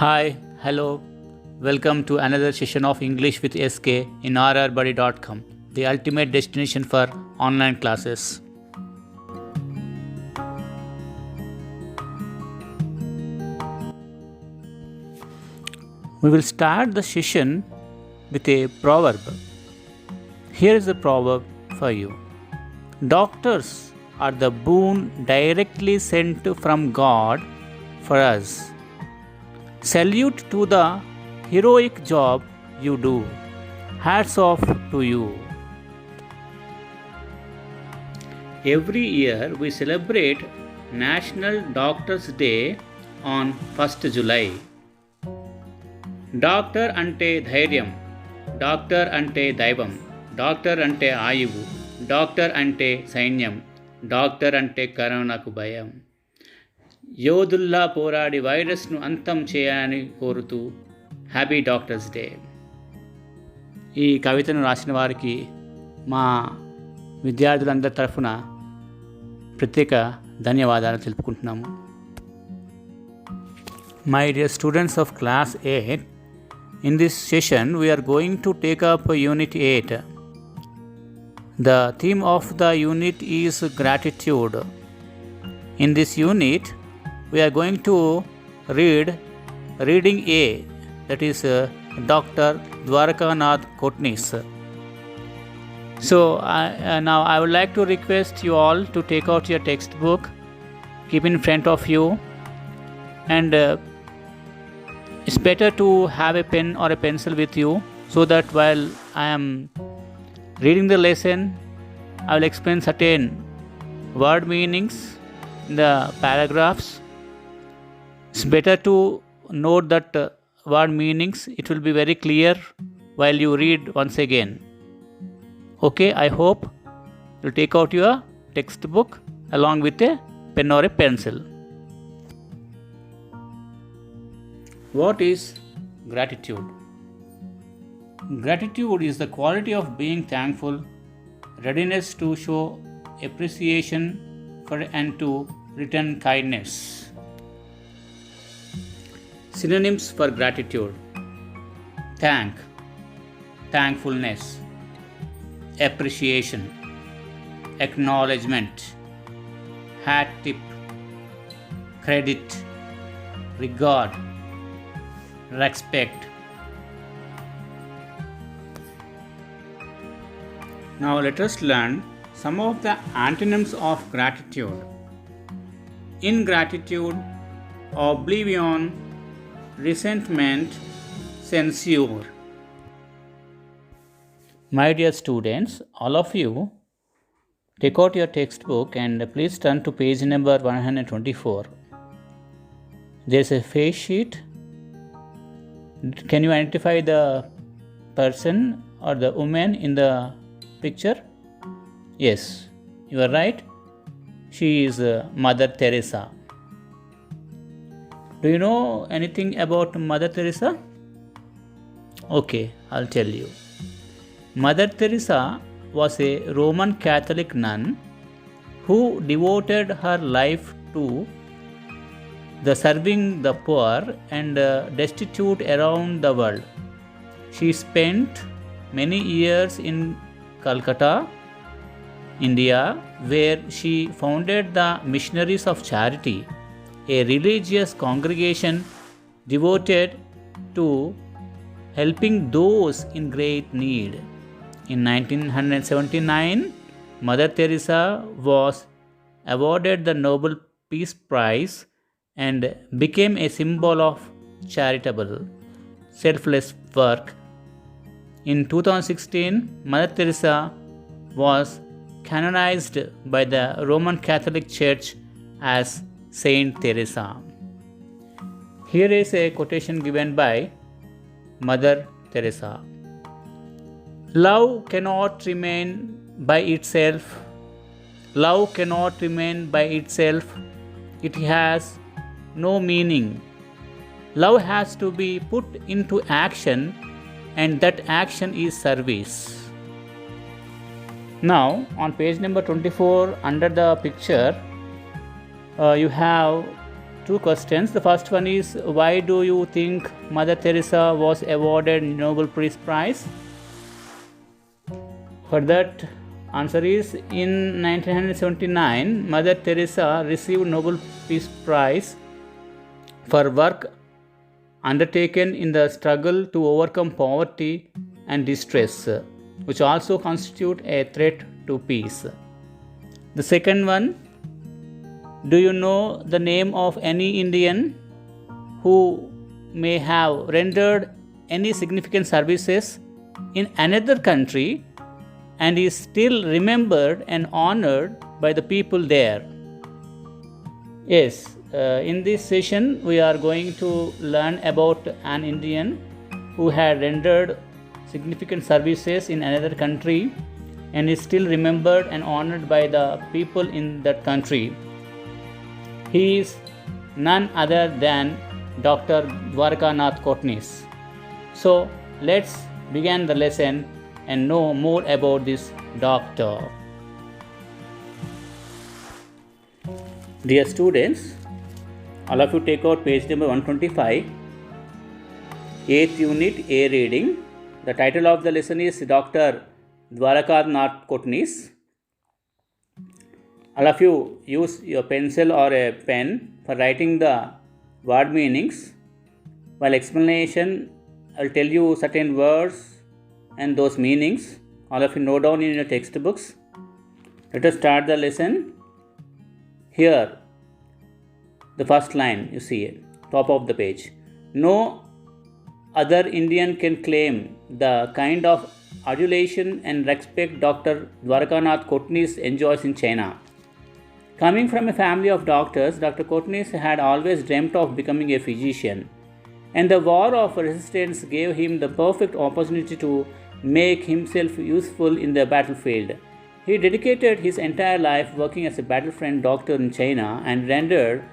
Hi, hello, welcome to another session of English with SK in rrbuddy.com, the ultimate destination for online classes. We will start the session with a proverb. Here is a proverb for you. Doctors are the boon directly sent from God for us. Salute to the heroic job you do. Hats off to you. Every year we celebrate National Doctors Day on 1st July. Doctor అంటే ధైర్యం, doctor అంటే దైవం, doctor అంటే ఆయువు, doctor అంటే సైన్యం, doctor అంటే కరోనాకు భయం. యోధుల్లా పోరాడి వైరస్ను అంతం చేయాలని కోరుతూ హ్యాపీ డాక్టర్స్ డే. ఈ కవితను రాసిన వారికి మా విద్యార్థులందరి తరఫున ప్రత్యేక ధన్యవాదాలు తెలుపుకుంటున్నాము. My dear students of class 8, in this session we are going to take up Unit 8. The theme of the unit is gratitude. In this unit, we are going to read Reading A, that is Dr. Dwarkanath Kotnis. So now I would like to request you all to take out your textbook, keep in front of you, and it's better to have a pen or a pencil with you so that while I am reading the lesson, I will explain certain word meanings in the paragraphs. It's better to note that word meanings. It will be very clear while you read once again. Okay, I hope you'll take out your textbook along with a pen or a pencil. What is gratitude? Gratitude is the quality of being thankful, readiness to show appreciation for and to return kindness. Synonyms for gratitude: thankfulness, appreciation, acknowledgement, hat tip, credit, regard, respect. Now let us learn some of the antonyms of gratitude. Ingratitude, oblivion, resentment, censure. My dear students, all of you, take out your textbook and please turn to page number 124. There is a face sheet. Can you identify the person or the woman in the picture? Yes, you are right. She is Mother Teresa. Do you know anything about Mother Teresa? Okay, I'll tell you. Mother Teresa was a Roman Catholic nun who devoted her life to the serving the poor and destitute around the world. She spent many years in Calcutta, India, where she founded the Missionaries of Charity, a religious congregation devoted to helping those in great need. In 1979, Mother Teresa was awarded the Nobel Peace Prize and became a symbol of charitable, selfless work. In 2016, Mother Teresa was canonized by the Roman Catholic Church as Saint Teresa. Here is a quotation given by Mother Teresa. Love cannot remain by itself. Love cannot remain by itself. It has no meaning. Love has to be put into action, and that action is service. Now, on page number 24, under the picture, you have two questions. The first one is, why do you think Mother Teresa was awarded Nobel Peace Prize? For that, answer is, in 1979, Mother Teresa received Nobel Peace Prize for work undertaken in the struggle to overcome poverty and distress, which also constitute a threat to peace. The second one, do you know the name of any Indian who may have rendered any significant services in another country and is still remembered and honored by the people there? Yes, in this session we are going to learn about an Indian who had rendered significant services in another country and is still remembered and honored by the people in that country. He is none other than Dr. Dwarkanath Kotnis. So let's begin the lesson and know more about this doctor. Dear students, all of you take out page number 125, 8th unit, A reading. The title of the lesson is Dr. Dwarkanath Kotnis. All of you use your pencil or a pen for writing the word meanings. While explanation, I will tell you certain words and those meanings. All of you note down in your textbooks. Let us start the lesson. Here, the first line you see it, top of the page. No other Indian can claim the kind of adulation and respect Dr. Dwarkanath Kotnis enjoys in China. Coming from a family of doctors, Dr. Kotnis had always dreamt of becoming a physician, and the war of resistance gave him the perfect opportunity to make himself useful in the battlefield. He dedicated his entire life working as a battlefront doctor in China and rendered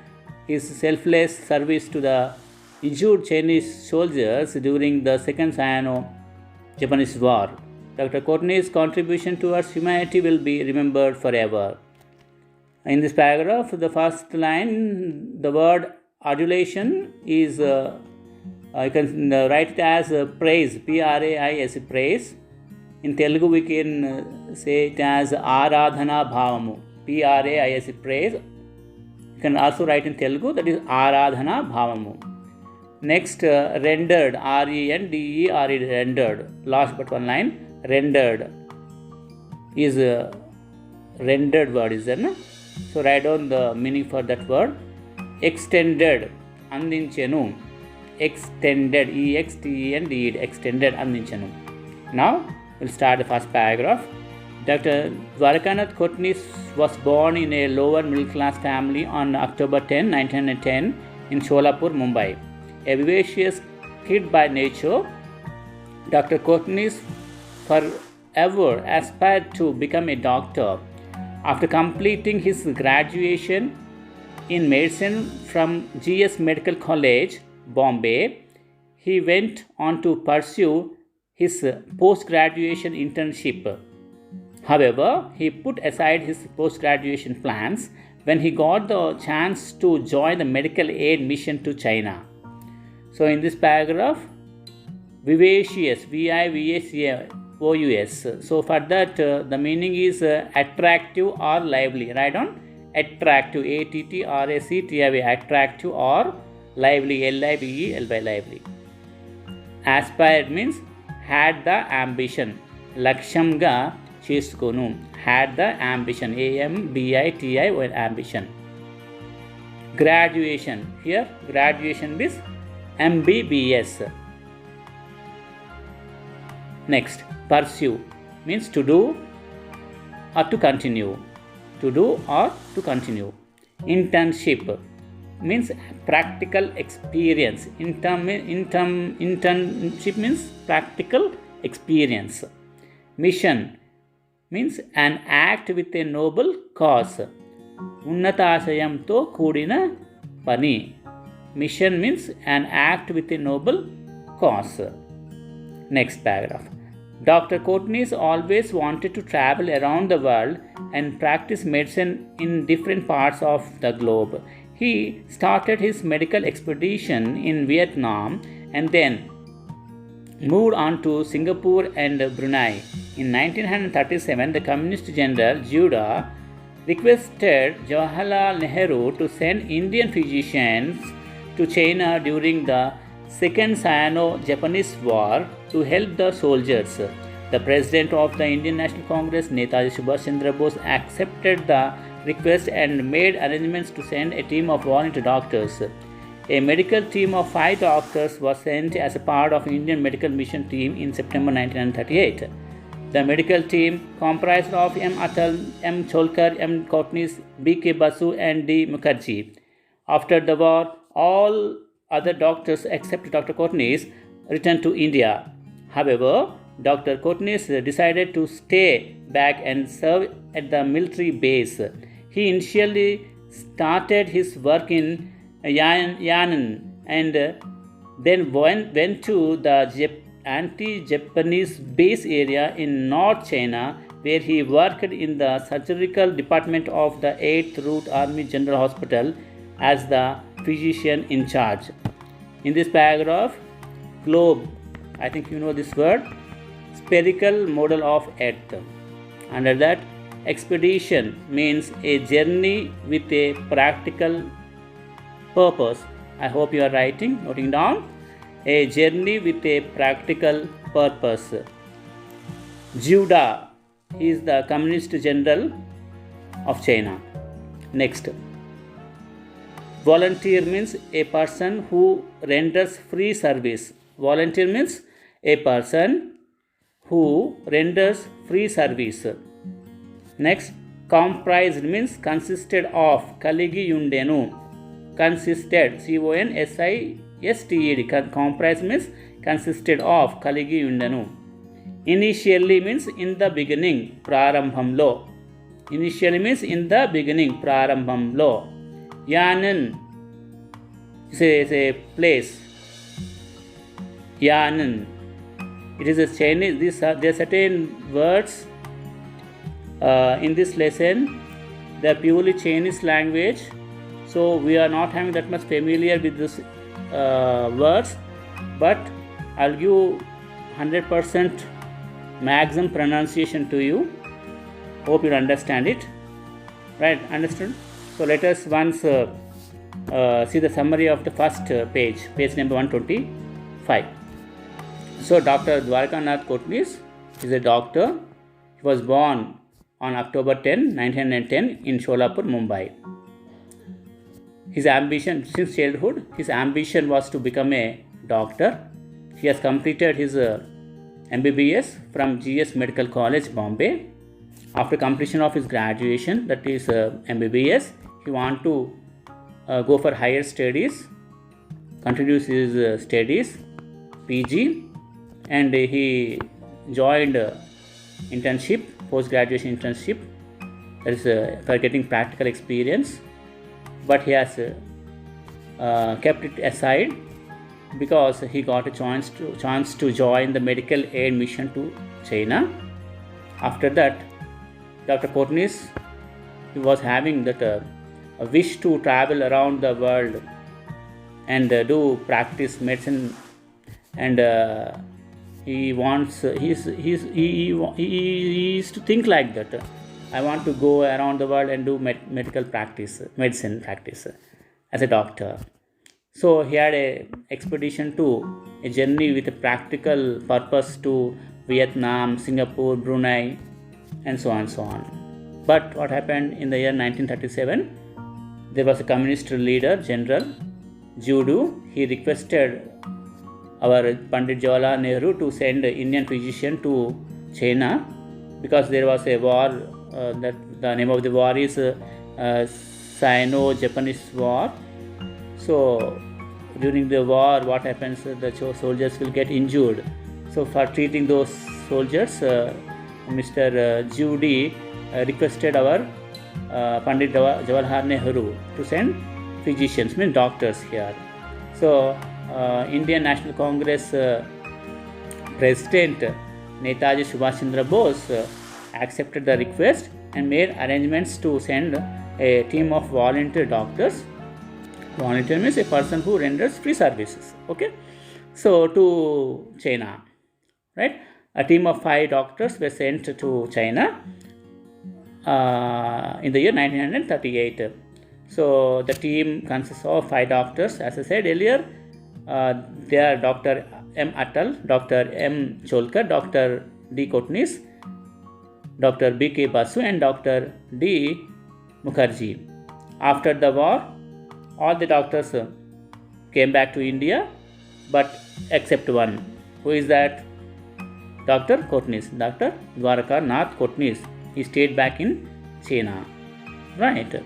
his selfless service to the injured Chinese soldiers during the Second Sino-Japanese War. Dr. Kotnis' contribution towards humanity will be remembered forever. In this paragraph, the first line, the word adulation is, you can write it as praise, P-R-A-I-S, praise. In Telugu, we can say it as Aradhana Bhavamu, P-R-A-I-S, praise. You can also write in Telugu, that is Aradhana Bhavamu. Next, rendered, R-E-N-D-E-R-E, rendered. Last but one line, rendered is rendered word, is there, no? So write down the meaning for that word. Extended, andinchenu. Extended, E-X-T-E-N-D-E-D, extended, andinchenu. Now, we'll start the first paragraph. Dr. Dwarkanath Kotnis was born in a lower middle class family on October 10, 1910 in Sholapur, Mumbai. A vivacious kid by nature, Dr. Kotnis forever aspired to become a doctor. After completing his graduation in medicine from GS Medical College, Bombay, he went on to pursue his post-graduation internship. However, he put aside his post-graduation plans when he got the chance to join the medical aid mission to China. So in this paragraph, vivacious, V-I-V-A-C-O-U-S. So for that, the meaning is attractive or lively. Write down attractive, A-T-T-R-A-C-T-I-V, attractive or lively, L-I-V-E-L-Y, lively. Aspired means had the ambition. Lakshamga cheskonu, had the ambition, A-M-B-I-T-I-O, ambition. Graduation, here graduation means MBBS. Next, pursue means to do or to continue. To do or to continue. Internship means practical experience. Internship means practical experience. Mission means an act with a noble cause. Unnatashayamto kudina pani. Mission means an act with a noble cause. Next paragraph. Dr. Kotnis always wanted to travel around the world and practice medicine in different parts of the globe. He started his medical expedition in Vietnam and then moved on to Singapore and Brunei. In 1937, the Communist General Judah requested Jawaharlal Nehru to send Indian physicians to China during the Second Sino-Japanese War to help the soldiers. The President of the Indian National Congress, Netaji Subhash Chandra Bose, accepted the request and made arrangements to send a team of volunteer doctors. A medical team of 5 doctors was sent as a part of Indian medical mission team in September 1938. The medical team comprised of M. Atal, M. Cholkar, M. Kotnis, B. K. Basu and D. Mukherjee. After the war, all other doctors except Dr. Kotnis returned to India. However, Dr. Kotnis decided to stay back and serve at the military base. He initially started his work in Yan'an and then went to the anti-Japanese base area in North China, where he worked in the surgical department of the 8th Route Army General Hospital as the physician in charge. In this paragraph, globe, I think you know this word, spherical model of Earth. Under that, expedition means a journey with a practical purpose. I hope you are noting down. A journey with a practical purpose. Judah is the Communist General of China. Next. Volunteer means a person who renders free service. Volunteer means a person who renders free service. Next. Comprised means consisted of. Kaligi Yundenu. Consisted. CONSISTED. Comprised means consisted of. Kaligi Yundenu. Initially means in the beginning. Prarambhamlo. Initially means in the beginning. Prarambhamlo. Yan'an is a place. Yan'an. It is a Chinese. There are certain words in this lesson. They are purely Chinese language. So we are not having that much familiar with this words. But I'll give 100% maximum pronunciation to you. Hope you understand it. Right? Understood? So let us once see the summary of the first page number 125. So Dr. Dwarkanath Kotnis is a doctor. He was born on October 10, 1910 in Sholapur, Mumbai. His ambition, since childhood, his ambition was to become a doctor. He has completed his MBBS from GS Medical College, Bombay. After completion of his graduation, that is MBBS, he want to go for higher studies, continues his studies, PG, and he joined internship, post-graduation internship, that is for getting practical experience, but he has kept it aside because he got a chance to join the medical aid mission to China. After that, Dr. Kotnis, he was having that a wish to travel around the world and do practice medicine, and he used to think like that. I want to go around the world and do medicine practice as a doctor. So he had a expedition to a journey with a practical purpose to Vietnam, Singapore, Brunei, and so on. But what happened in the year 1937? There was a communist leader, General Judah. He requested our Pandit Jawaharlal Nehru to send an Indian physician to China because there was a war. That the name of the war is Sino-Japanese War. So during the war, what happens? The soldiers will get injured. So for treating those soldiers, Mr. Judah requested our Pandit Jawaharlal Nehru to send physicians, means doctors here. So Indian National Congress President Netaji Subhash Chandra Bose accepted the request and made arrangements to send a team of volunteer doctors Volunteer means a person who renders free services. Okay, so to China, right? A team of 5 doctors were sent to China in the year 1938. So the team consists of 5 doctors, as I said earlier. They are Dr. M. Atal, Dr. M. Cholkar, Dr. D. Kotnis, Dr. B. K. Basu, and Dr. D. Mukherjee. After the war, all the doctors came back to India, but except one. Who is that? Dr. Kotnis, Dr. Dwarka Nath Kotnis. He stayed back in China, right?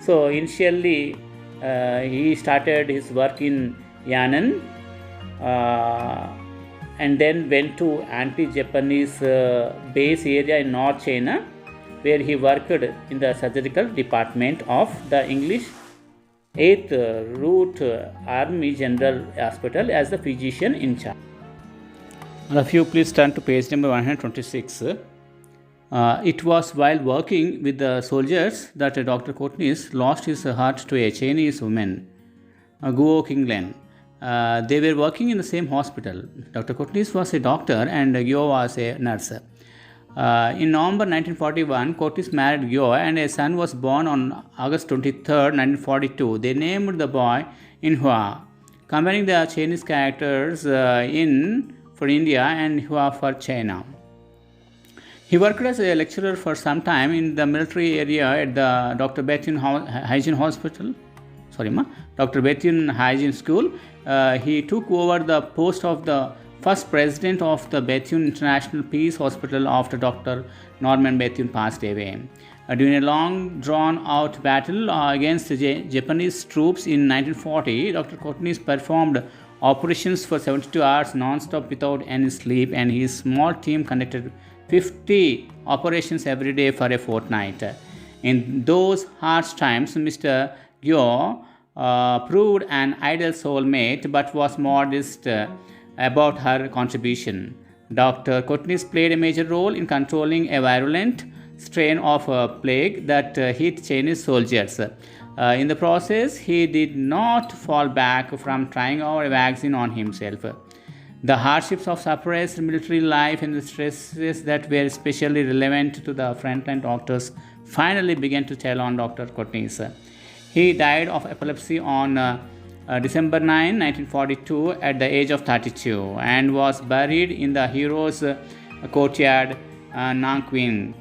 So initially, he started his work in Yan'an, and then went to anti-Japanese base area in North China, where he worked in the surgical department of the English 8th Route Army General Hospital as the physician in charge. All of you please turn to page number 126. It was while working with the soldiers that Dr. Kotnis lost his heart to a Chinese woman, Guo Qinglen. They were working in the same hospital. Dr. Kotnis was a doctor and Guo was a nurse. In November 1941, Kotnis married Guo and a son was born on August 23, 1942. They named the boy Inhua, combining the Chinese characters in for India and Hua for China. He worked as a lecturer for some time in the military area at the Dr. Bethune Hygiene Hospital. Dr. Bethune Hygiene School. He took over the post of the first president of the Bethune International Peace Hospital after Dr. Norman Bethune passed away. During a long drawn-out battle against the Japanese troops in 1940, Dr. Kotnis performed operations for 72 hours non-stop without any sleep, and his small team conducted 50 operations every day for a fortnight. In those harsh times, Mr. Guo proved an ideal soulmate but was modest about her contribution. Dr. Kotnis played a major role in controlling a virulent strain of plague that hit Chinese soldiers. In the process, he did not fall back from trying out a vaccine on himself. The hardships of suppressed military life and the stresses that were especially relevant to the frontline doctors finally began to tell on Dr. Kotnis. He died of epilepsy on December 9, 1942 at the age of 32 and was buried in the Heroes Courtyard, Nanking.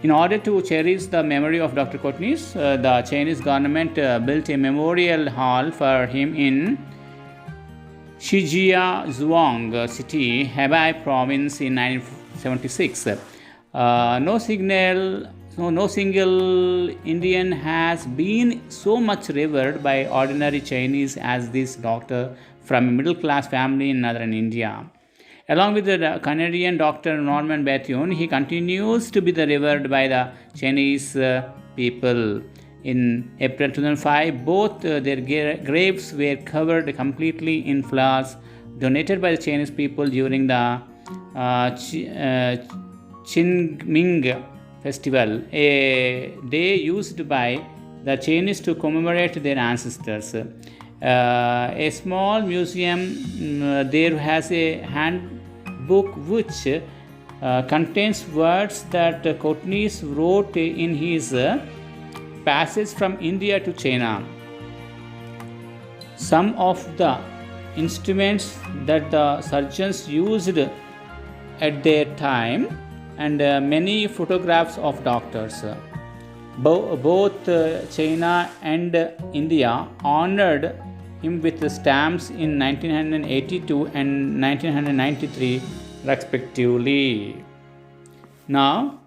In order to cherish the memory of Dr. Kotnis, the Chinese government built a memorial hall for him in Shijiazhuang City, Hebei Province in 1976. No single Indian has been so much revered by ordinary Chinese as this doctor from a middle-class family in northern India. Along with the Canadian Dr. Norman Bethune, he continues to be revered by the Chinese people. In April 2005, both their graves were covered completely in flowers donated by the Chinese people during the Qingming Festival, a day used by the Chinese to commemorate their ancestors. A small museum there has a handbook which contains words that Kotnis wrote in his passage from India to China. Some of the instruments that the surgeons used at their time, and many photographs of doctors. Both China and India honored him with stamps in 1982 and 1993 respectively. Now,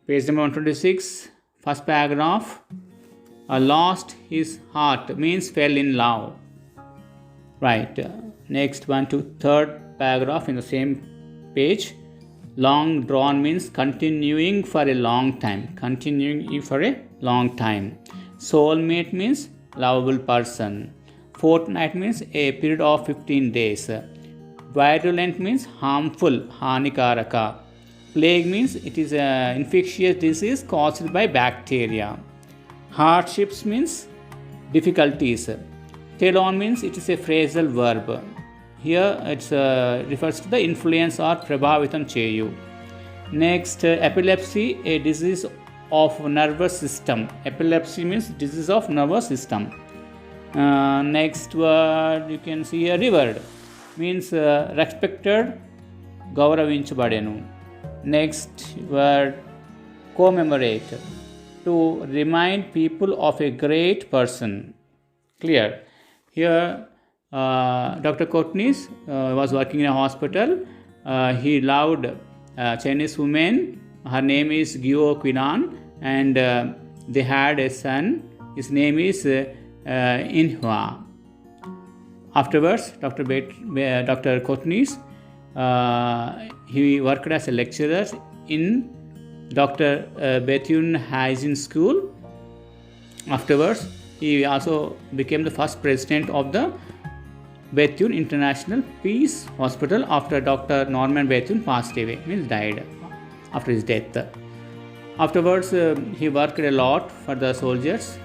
page number 126, first paragraph. Lost his heart means fell in love. Right. Next one to third paragraph in the same page. Long drawn means continuing for a long time. Soulmate means lovable person. Fortnight means a period of 15 days. Virulent means harmful, hanikaraka. Plague means it is an infectious disease caused by bacteria. Hardships means difficulties. Tell on means it is a phrasal verb. Here it refers to the influence or prabhavitam cheyu. Next, epilepsy, a disease of nervous system. Epilepsy means disease of nervous system. Next word you can see a revered means respected, gauravinchabadenu. Next word commemorate, to remind people of a great person. Clear? Here Dr. Courtney's was working in a hospital. He loved Chinese woman. Her name is Guo Qinan, and they had a son. His name is Inhua. Afterwards, Dr. Courtney's he worked as a lecturer in Dr. Bethune Hygiene School. Afterwards, he also became the first president of the Bethune International Peace Hospital after Dr. Norman Bethune passed away, means died after his death. Afterwards, he worked a lot for the soldiers.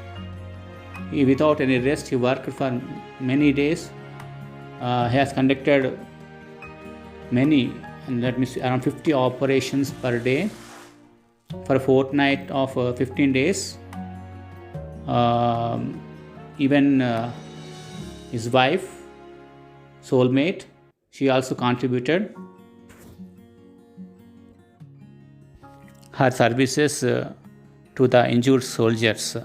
Without any rest, he worked for many days. He has conducted many, and that means around 50 operations per day for a fortnight of 15 days. Even his wife, soulmate, she also contributed her services to the injured soldiers.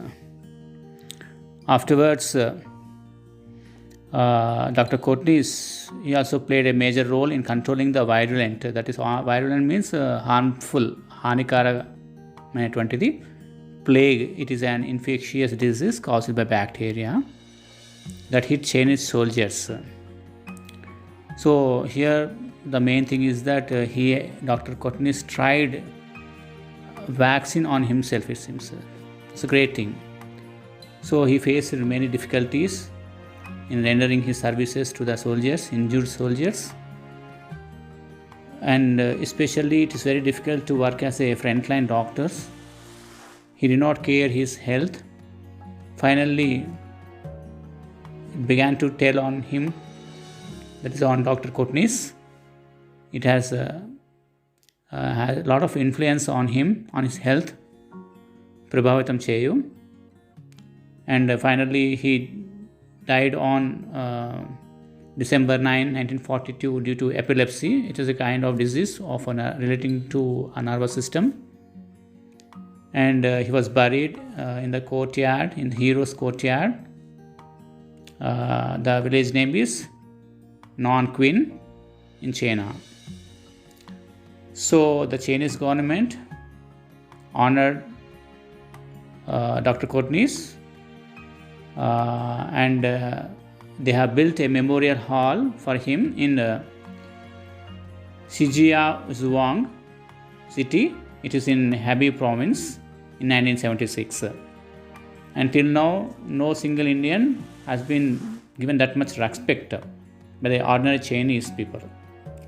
Afterwards, Dr. Courtney, he also played a major role in controlling the virulent, that is virulent means harmful, hanikara mainatvantiది plague. It is an infectious disease caused by bacteria that hit Chinese soldiers. So here the main thing is that Dr. Courtney tried vaccine on himself, it seems. It's a great thing. So he faced many difficulties in rendering his services to the soldiers, injured soldiers. And especially it is very difficult to work as a frontline doctor. He did not care his health. Finally, it began to tell on him, that is on Dr. Courtney's. It has a lot of influence on him, on his health, prabhavitam cheyu. And finally he died on December 9, 1942 due to epilepsy. It is a kind of disease of relating to a nervous system. And he was buried in the courtyard, in the hero's courtyard. The village name is Nanquin in China. So the Chinese government honored Dr. Courtney's and they have built a memorial hall for him in Shijiazhuang city. It is in Hebei province in 1976. Until now, no single Indian has been given that much respect by the ordinary Chinese people.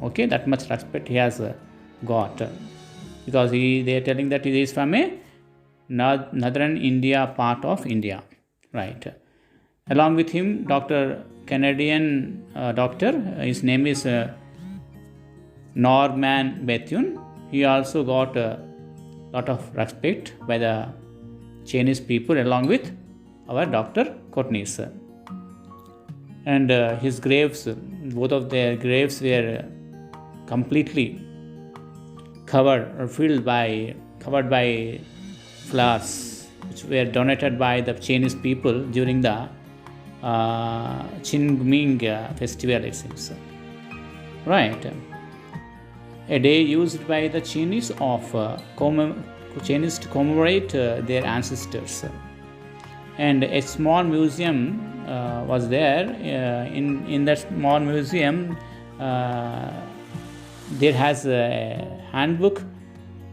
Okay, that much respect he has got, because they are telling that he is from a northern India part of India, right? Along with him, Dr. Canadian doctor, his name is Norman Bethune. He also got a lot of respect by the Chinese people, along with our Dr. Courtney. And his graves, both of their graves were completely covered by flowers, which were donated by the Chinese people during the Qingming festival, it seems. Right. A day used by the Chinese to commemorate their ancestors. And a small museum was there. In that small museum, there has a handbook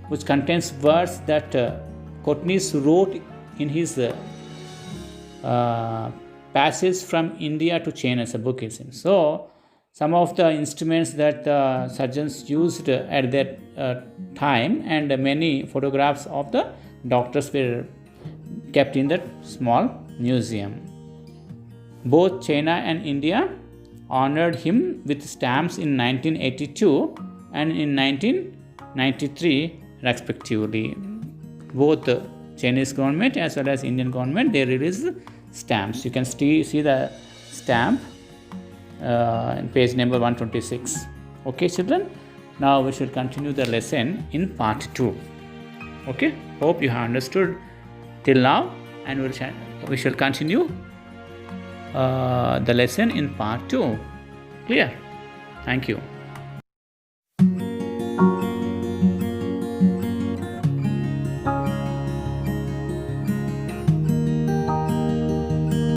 which contains words that Courtney wrote in his passage from India to China. It's a book, it seems. So some of the instruments that the surgeons used at that time, and many photographs of the doctors were kept in that small museum. Both China and India honored him with stamps in 1982 and in 1993 respectively. Both the Chinese government as well as Indian government, they released stamps. You can see the stamp in page number 126. Okay, children, now we should continue the lesson in part 2. Okay, hope you have understood till now, and we shall continue the lesson in part 2. Clear? Thank you.